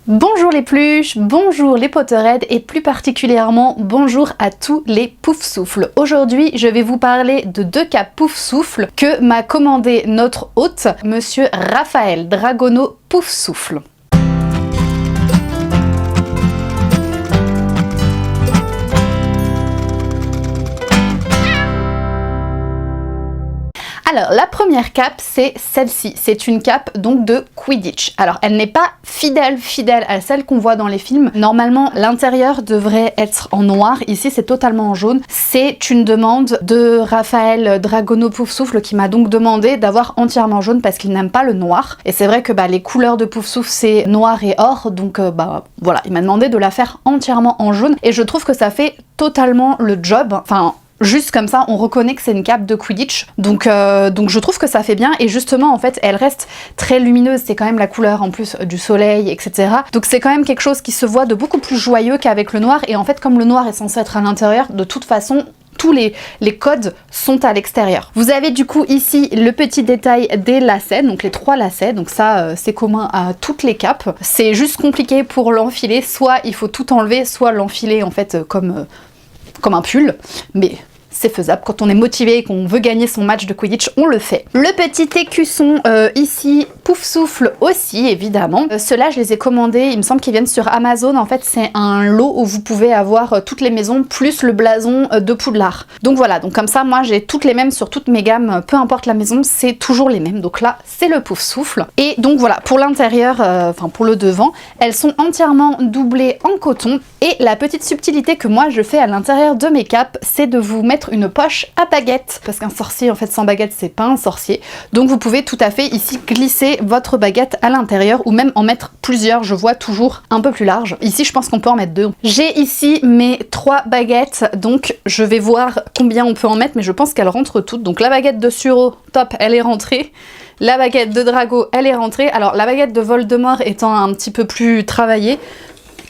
Bonjour les pluches, bonjour les Potterheads et plus particulièrement bonjour à tous les Poufsouffles. Aujourd'hui je vais vous parler de deux capes Poufsouffles que m'a commandé notre hôte, monsieur Raphaël Dragono Poufsouffle. Alors la première cape c'est celle-ci, c'est une cape donc de Quidditch. Alors elle n'est pas fidèle à celle qu'on voit dans les films. Normalement l'intérieur devrait être en noir, ici c'est totalement en jaune. C'est une demande de Raphaël Dragono Poufsouffle qui m'a donc demandé d'avoir entièrement jaune parce qu'il n'aime pas le noir. Et c'est vrai que les couleurs de Poufsouffle c'est noir et or, donc voilà, il m'a demandé de la faire entièrement en jaune et je trouve que ça fait totalement le job. Enfin, juste comme ça, on reconnaît que c'est une cape de Quidditch, donc je trouve que ça fait bien, et justement en fait elle reste très lumineuse, c'est quand même la couleur en plus du soleil, etc. Donc c'est quand même quelque chose qui se voit de beaucoup plus joyeux qu'avec le noir, et en fait comme le noir est censé être à l'intérieur, de toute façon tous les codes sont à l'extérieur. Vous avez du coup ici le petit détail des lacets, donc les 3 lacets, donc ça c'est commun à toutes les capes. C'est juste compliqué pour l'enfiler, soit il faut tout enlever, soit l'enfiler en fait comme un pull, mais c'est faisable. Quand on est motivé et qu'on veut gagner son match de Quidditch, on le fait. Le petit écusson ici, Poufsouffle aussi, évidemment. Ceux-là, je les ai commandés, il me semble qu'ils viennent sur Amazon. En fait, c'est un lot où vous pouvez avoir toutes les maisons, plus le blason de Poudlard. Donc voilà, donc comme ça, moi, j'ai toutes les mêmes sur toutes mes gammes, peu importe la maison, c'est toujours les mêmes. Donc là, c'est le Poufsouffle. Et donc voilà, pour l'intérieur, enfin pour le devant, elles sont entièrement doublées en coton. Et la petite subtilité que moi, je fais à l'intérieur de mes capes, c'est de vous mettre une poche à baguette, parce qu'un sorcier en fait sans baguette c'est pas un sorcier, donc vous pouvez tout à fait ici glisser votre baguette à l'intérieur ou même en mettre plusieurs, je vois toujours un peu plus large. Ici je pense qu'on peut en mettre 2. J'ai ici mes 3 baguettes, donc je vais voir combien on peut en mettre, mais je pense qu'elles rentrent toutes. Donc la baguette de Suro, top, elle est rentrée. La baguette de Drago, elle est rentrée. Alors la baguette de Voldemort étant un petit peu plus travaillée,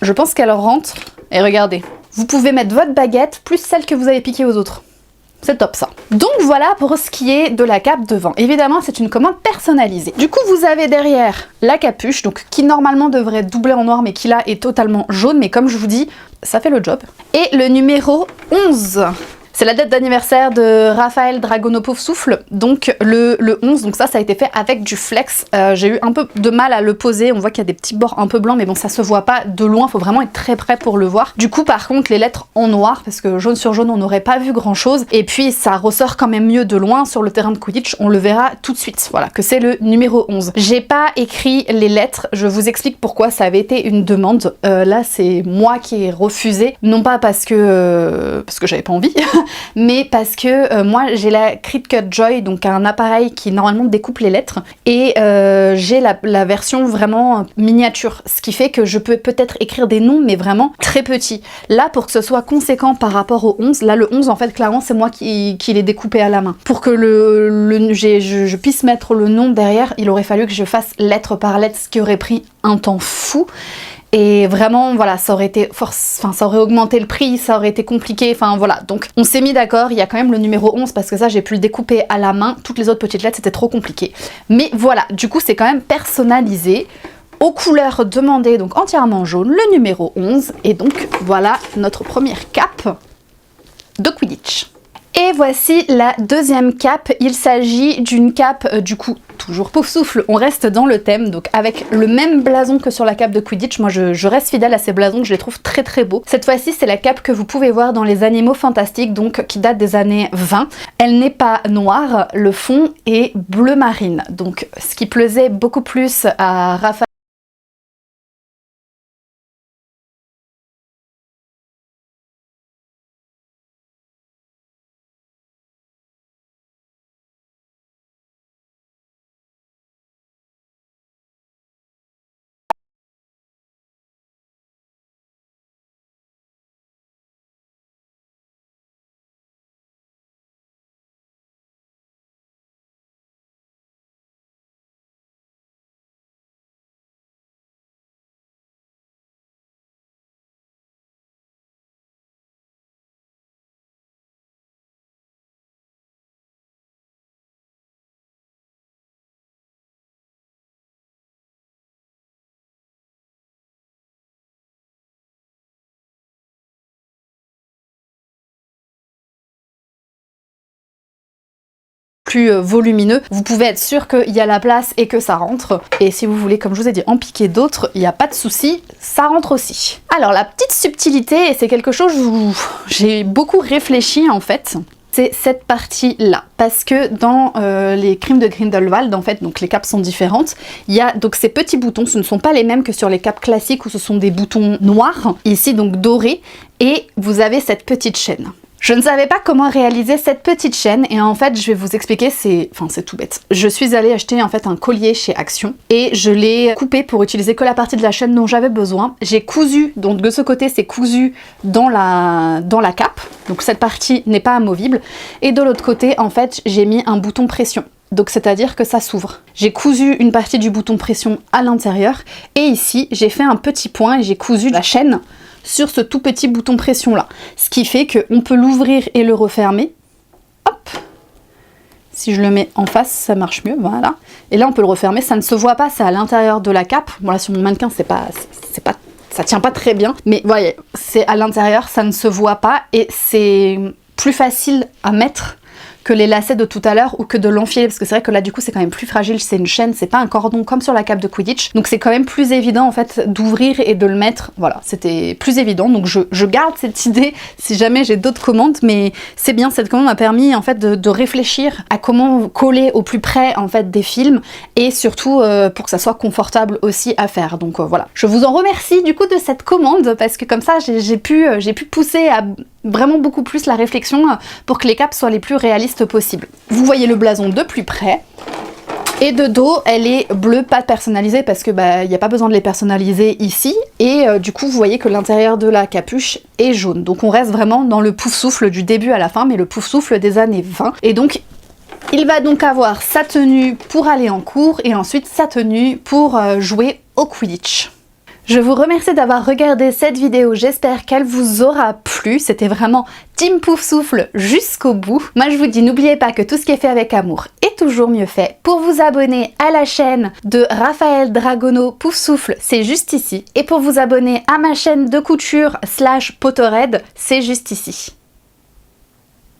je pense qu'elle rentre. Et regardez, vous pouvez mettre votre baguette plus celle que vous avez piquée aux autres. C'est top ça. Donc voilà pour ce qui est de la cape devant. Évidemment c'est une commande personnalisée. Du coup vous avez derrière la capuche, donc qui normalement devrait être doublée en noir mais qui là est totalement jaune, mais comme je vous dis, ça fait le job. Et le numéro 11. C'est la date d'anniversaire de Raphaël Dragono Poufsouffle, donc le 11, donc ça a été fait avec du flex. J'ai eu un peu de mal à le poser, on voit qu'il y a des petits bords un peu blancs, mais bon ça se voit pas de loin, faut vraiment être très près pour le voir. Du coup par contre les lettres en noir, parce que jaune sur jaune on n'aurait pas vu grand chose, et puis ça ressort quand même mieux de loin sur le terrain de Quidditch, on le verra tout de suite, voilà, que c'est le numéro 11. J'ai pas écrit les lettres, je vous explique pourquoi ça avait été une demande. Là c'est moi qui ai refusé, non pas parce que j'avais pas envie, mais parce que moi j'ai la Cricut Joy, donc un appareil qui normalement découpe les lettres, et j'ai la version vraiment miniature, ce qui fait que je peux peut-être écrire des noms mais vraiment très petits. Là pour que ce soit conséquent par rapport au 11, là le 11 en fait clairement c'est moi qui l'ai découpé à la main. Pour que je puisse mettre le nom derrière, il aurait fallu que je fasse lettre par lettre, ce qui aurait pris un temps fou. Et vraiment, voilà, ça aurait été ça aurait augmenté le prix, ça aurait été compliqué, enfin voilà. Donc on s'est mis d'accord, il y a quand même le numéro 11 parce que ça j'ai pu le découper à la main, toutes les autres petites lettres c'était trop compliqué. Mais voilà, du coup c'est quand même personnalisé, aux couleurs demandées, donc entièrement jaune, le numéro 11. Et donc voilà notre première cape de Quidditch. Et voici la deuxième cape, il s'agit d'une cape du coup toujours Poufsouffle, on reste dans le thème, donc avec le même blason que sur la cape de Quidditch. Moi je reste fidèle à ces blasons, je les trouve très très beaux. Cette fois-ci c'est la cape que vous pouvez voir dans les Animaux Fantastiques, donc qui date des années 20. Elle n'est pas noire, le fond est bleu marine, donc ce qui plaisait beaucoup plus à Raphaël plus volumineux, vous pouvez être sûr qu'il y a la place et que ça rentre. Et si vous voulez, comme je vous ai dit, en piquer d'autres, il n'y a pas de souci, ça rentre aussi. Alors la petite subtilité, et c'est quelque chose où j'ai beaucoup réfléchi en fait, c'est cette partie-là. Parce que dans les crimes de Grindelwald, en fait, donc les capes sont différentes. Il y a donc ces petits boutons, ce ne sont pas les mêmes que sur les capes classiques où ce sont des boutons noirs, ici donc dorés, et vous avez cette petite chaîne. Je ne savais pas comment réaliser cette petite chaîne et en fait je vais vous expliquer, c'est tout bête. Je suis allée acheter en fait un collier chez Action et je l'ai coupé pour utiliser que la partie de la chaîne dont j'avais besoin. J'ai cousu, donc de ce côté c'est cousu dans la cape, donc cette partie n'est pas amovible, et de l'autre côté en fait j'ai mis un bouton pression. Donc c'est-à-dire que ça s'ouvre. J'ai cousu une partie du bouton pression à l'intérieur et ici j'ai fait un petit point et j'ai cousu la chaîne sur ce tout petit bouton pression là. Ce qui fait qu'on peut l'ouvrir et le refermer. Hop! Si je le mets en face, ça marche mieux, voilà. Et là on peut le refermer, ça ne se voit pas, c'est à l'intérieur de la cape. Bon là sur mon mannequin ça tient pas très bien, mais voyez, c'est à l'intérieur, ça ne se voit pas et c'est plus facile à mettre que les lacets de tout à l'heure ou que de l'enfiler, parce que c'est vrai que là du coup c'est quand même plus fragile, c'est une chaîne, c'est pas un cordon comme sur la cape de Quidditch, donc c'est quand même plus évident en fait d'ouvrir et de le mettre, voilà, c'était plus évident, donc je garde cette idée si jamais j'ai d'autres commandes, mais c'est bien, cette commande m'a permis en fait de réfléchir à comment coller au plus près en fait des films, et surtout pour que ça soit confortable aussi à faire, donc voilà. Je vous en remercie du coup de cette commande, parce que comme ça j'ai pu pousser à vraiment beaucoup plus la réflexion pour que les capes soient les plus réalistes possibles. Vous voyez le blason de plus près. Et de dos, elle est bleue, pas personnalisée, parce que il n'y a pas besoin de les personnaliser ici. Et du coup, vous voyez que l'intérieur de la capuche est jaune. Donc on reste vraiment dans le pouf-souffle du début à la fin, mais le pouf-souffle des années 20. Et donc, il va donc avoir sa tenue pour aller en cours, et ensuite sa tenue pour jouer au Quidditch. Je vous remercie d'avoir regardé cette vidéo, j'espère qu'elle vous aura plu, c'était vraiment Team Poufsouffle jusqu'au bout. Moi je vous dis, n'oubliez pas que tout ce qui est fait avec amour est toujours mieux fait. Pour vous abonner à la chaîne de Raphaël Dragono Poufsouffle, c'est juste ici. Et pour vous abonner à ma chaîne de couture / Potterhead, c'est juste ici.